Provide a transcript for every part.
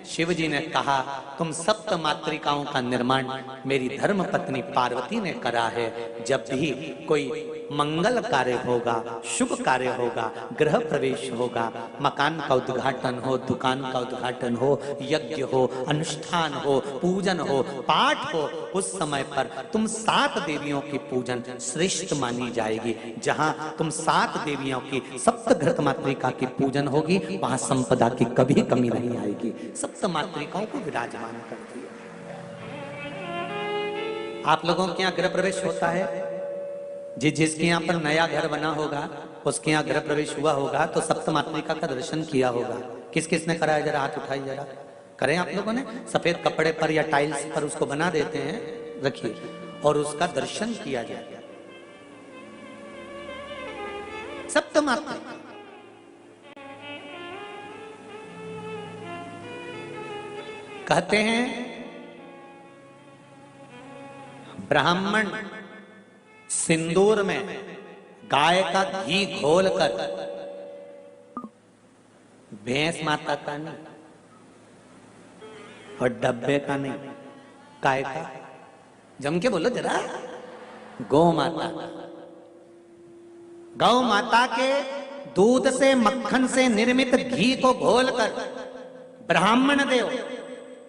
शिव जी ने कहा तुम सप्त मातृकाओं का निर्माण मेरी धर्म पत्नी पार्वती ने करा है। जब भी कोई मंगल कार्य होगा, शुभ कार्य होगा, गृह प्रवेश होगा, मकान का उद्घाटन हो, दुकान का उद्घाटन हो, यज्ञ हो, अनुष्ठान हो, पूजन हो, पाठ हो, उस समय पर तुम 7 देवियों की पूजन श्रेष्ठ मानी जाएगी। जहां तुम 7 देवियों की सप्त घृत मातृका की पूजन होगी, वहां संपदा की कभी कमी नहीं आएगी। सप्त मातृकाओं को विराजमान करती है। आप लोगों के यहाँ गृह प्रवेश होता है, जिसके यहाँ पर नया घर बना होगा, उसके यहाँ गृह प्रवेश हुआ होगा तो सप्त मातृका का दर्शन किया होगा। किस किस ने कराया? जरा हाथ उठाइए, जरा करें आप लोगों ने। सफेद कपड़े पर या टाइल्स पर उसको बना देते हैं, रखिए, और उसका दर्शन किया जाए। सप्त मातृका कहते हैं ब्राह्मण सिंदूर में गाय का घी घोलकर, भैंस माता का नहीं और डब्बे का नहीं, गाय का, जम के बोलो जरा, गौ माता, गौ माता के दूध से मक्खन से निर्मित घी को घोलकर ब्राह्मण देव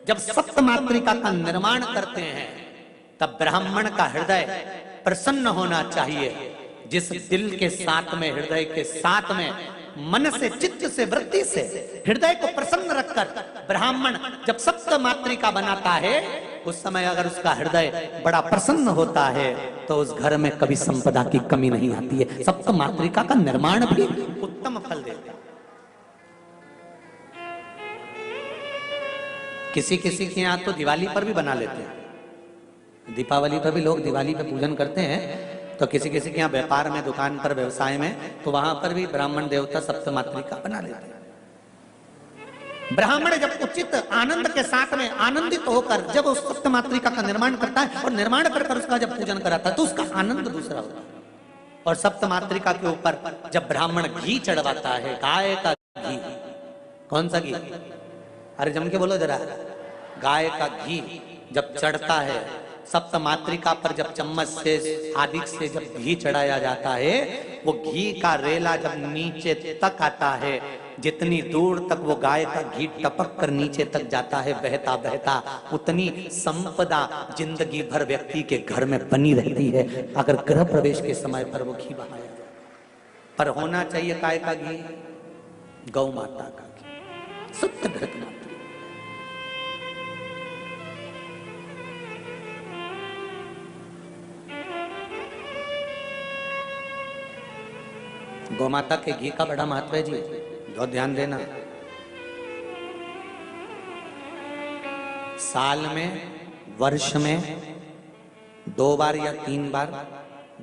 जब सप्त मातृका का निर्माण करते हैं, तब ब्राह्मण का हृदय प्रसन्न होना चाहिए। जिस दिल के साथ में, हृदय के साथ में, मन से, चित्त से, वृत्ति से हृदय को प्रसन्न रखकर ब्राह्मण जब सप्त मातृका बनाता है, उस समय अगर उसका हृदय बड़ा प्रसन्न होता है तो उस घर में कभी संपदा की कमी नहीं आती है। सप्त मातृका का निर्माण भी उत्तम फल देता है। किसी किसी के यहाँ तो दिवाली पर भी बना लेते हैं, दीपावली पर भी लोग दिवाली पे पूजन करते हैं, तो किसी किसी के यहाँ व्यापार में, दुकान पर, व्यवसाय में, तो वहां पर भी ब्राह्मण देवता सप्त मातृका बना लेते हैं। ब्राह्मण जब उचित आनंद के साथ में आनंदित होकर जब उस सप्त मातृका का निर्माण करता है और निर्माण कर उसका जब पूजन कराता है तो उसका आनंद दूसरा होता है। और सप्त मातृका के ऊपर जब ब्राह्मण घी चढ़वाता है, गाय का घी, कौन सा घी? अरे जम के बोलो जरा, गाय का घी जब चढ़ता है सप्त मातृका पर, जब चम्मच से, आदि से जब घी चढ़ाया जाता है, वो घी का रेला जब नीचे तक आता है, जितनी दूर तक वो गाय का घी टपक कर नीचे तक जाता है बहता बहता, उतनी संपदा जिंदगी भर व्यक्ति के घर में बनी रहती है, अगर गृह प्रवेश के समय पर वो घी बहाया जाए। पर होना चाहिए गाय का घी, गौ माता का घी, सत्य घृत माता। गौ माता के घी का बड़ा महत्व है जी, बहुत ध्यान देना। साल में, वर्ष में 2 बार या 3 बार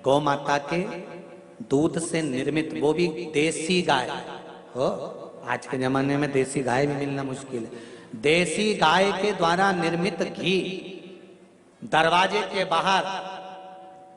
गौ माता के दूध से निर्मित, वो भी देसी गाय हो, आज के जमाने में देसी गाय भी मिलना मुश्किल है, देसी गाय के द्वारा निर्मित घी दरवाजे के बाहर,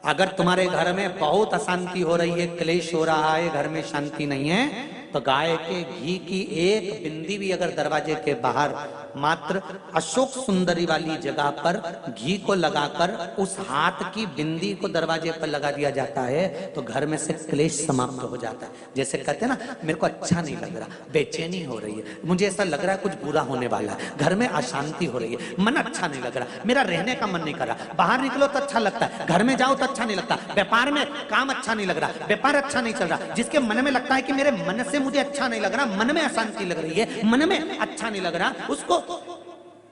अगर तुम्हारे घर में बहुत अशांति हो रही है, क्लेश हो रहा है, घर में शांति नहीं है, तो गाय के घी की एक बिंदी भी अगर दरवाजे के बाहर मात्र अशोक सुंदरी वाली जगह पर घी को लगाकर उस हाथ की बिंदी को दरवाजे पर लगा दिया जाता है, तो घर में से क्लेश समाप्त हो जाता है। जैसे कहते हैं ना, मेरे को अच्छा नहीं लग रहा, बेचैनी हो रही है, मुझे ऐसा लग रहा है कुछ बुरा होने वाला है, घर में अशांति हो रही है, मन अच्छा नहीं लग रहा, मेरा रहने का मन नहीं कर रहा, बाहर निकलो तो अच्छा लगता है, घर में जाओ तो अच्छा नहीं लगता, व्यापार में काम अच्छा नहीं लग रहा, व्यापार अच्छा नहीं चल रहा, जिसके मन में लगता है कि मेरे मन से मुझे अच्छा नहीं लग रहा, मन में अशांति लग रही है, मन में अच्छा नहीं लग रहा, उसको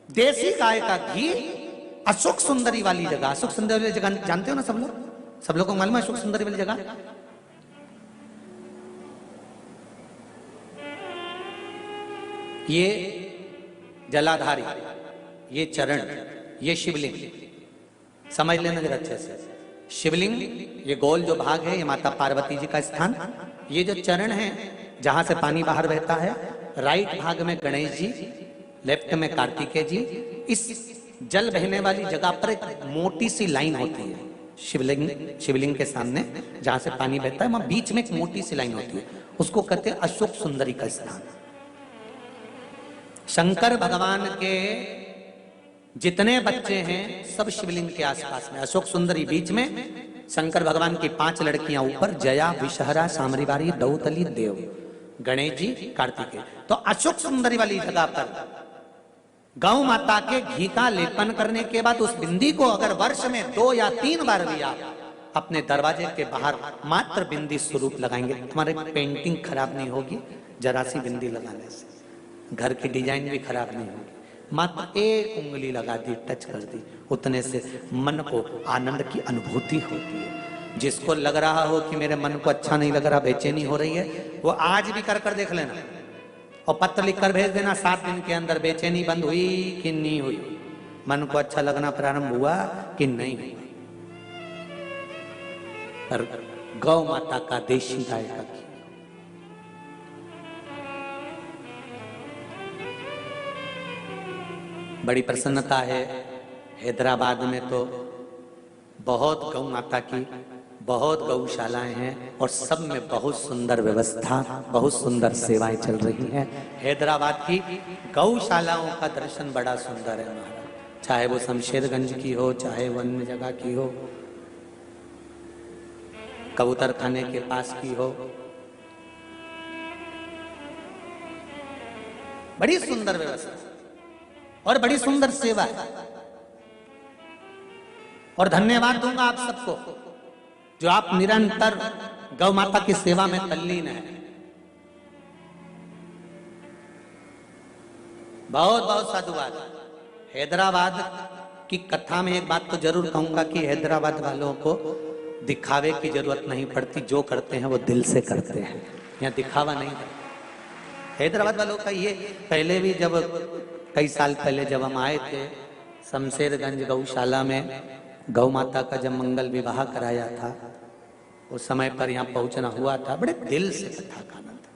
देसी गाय का घी अशोक सुंदरी वाली जगह, अशोक सुंदरी वाली जगह जानते हो ना सब लोग, सब लोगों को मालूम है अशोक सुंदरी वाली जगह? ये जलाधारी, ये चरण, ये शिवलिंग, समझ लेना जरा अच्छे से। शिवलिंग ये गोल जो भाग है, ये माता पार्वती जी का स्थान, ये जो चरण है जहां से पानी बाहर बहता है, राइट भाग में गणेश जी, लेफ्ट में कार्तिकेय जी। इस जल बहने वाली जगह पर एक मोटी सी लाइन होती है, शिवलिंग के सामने जहां से पानी बहता है, वहां बीच में एक मोटी सी लाइन होती है, उसको कहते हैं अशोक सुंदरी का स्थान। शंकर भगवान के जितने बच्चे हैं सब शिवलिंग के आसपास में, अशोक सुंदरी बीच में, शंकर भगवान की 5 लड़कियां ऊपर, जया, विषहरा, सामरीवारी, दौतली, देव, गणेश जी, कार्तिकेय। तो अशोक सुंदरी वाली जगह पर गौ माता के घी का लेपन करने के बाद उस बिंदी को अगर वर्ष में 2 या 3 बार भी आप अपने दरवाजे के बाहर मात्र बिंदी स्वरूप लगाएंगे, तुम्हारी पेंटिंग खराब नहीं होगी। जरा सी बिंदी लगाने से घर की डिजाइन भी खराब नहीं होगी। मात्र एक उंगली लगा दी, टच कर दी, उतने से मन को आनंद की अनुभूति होती है। जिसको लग रहा हो कि मेरे मन को अच्छा नहीं लग रहा, बेचैनी हो रही है, वो आज भी कर देख लेना और पत्र लिखकर भेज देना 7 दिन के अंदर, बेचैनी बंद हुई कि नहीं हुई, मन को अच्छा लगना प्रारंभ हुआ कि नहीं हुआ। पर गौ माता का देशी गाय का घी, बड़ी प्रसन्नता है। हैदराबाद में तो बहुत गौ माता की बहुत गौशालाएं हैं और सब में बहुत सुंदर व्यवस्था, बहुत सुंदर सेवाएं चल रही हैं। हैदराबाद की गौशालाओं का दर्शन बड़ा सुंदर है महाराज, चाहे वो शमशेरगंज की हो, चाहे वो अन्य जगह की हो, कबूतर खाने के पास की हो, बड़ी सुंदर व्यवस्था और बड़ी सुंदर सेवा है। और धन्यवाद दूंगा आप सबको जो आप निरंतर गौ माता की सेवा में तल्लीन है। बहुत बहुत साधुवाद। हैदराबाद की कथा में एक बात तो जरूर कहूंगा कि हैदराबाद वालों को दिखावे की जरूरत नहीं पड़ती, जो करते हैं वो दिल से करते हैं, यहाँ दिखावा नहीं करते। हैदराबाद वालों का ये, पहले भी जब कई साल पहले जब हम आए थे शमशेरगंज गौशाला में, गौ माता का जब मंगल विवाह कराया था, उस समय पर यहाँ पहुंचना हुआ था। बड़े दिल से कथा का आनंद,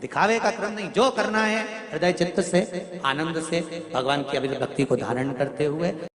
दिखावे का क्रम नहीं, जो करना है हृदय चित्त से आनंद से भगवान की अभिभक्ति को धारण करते हुए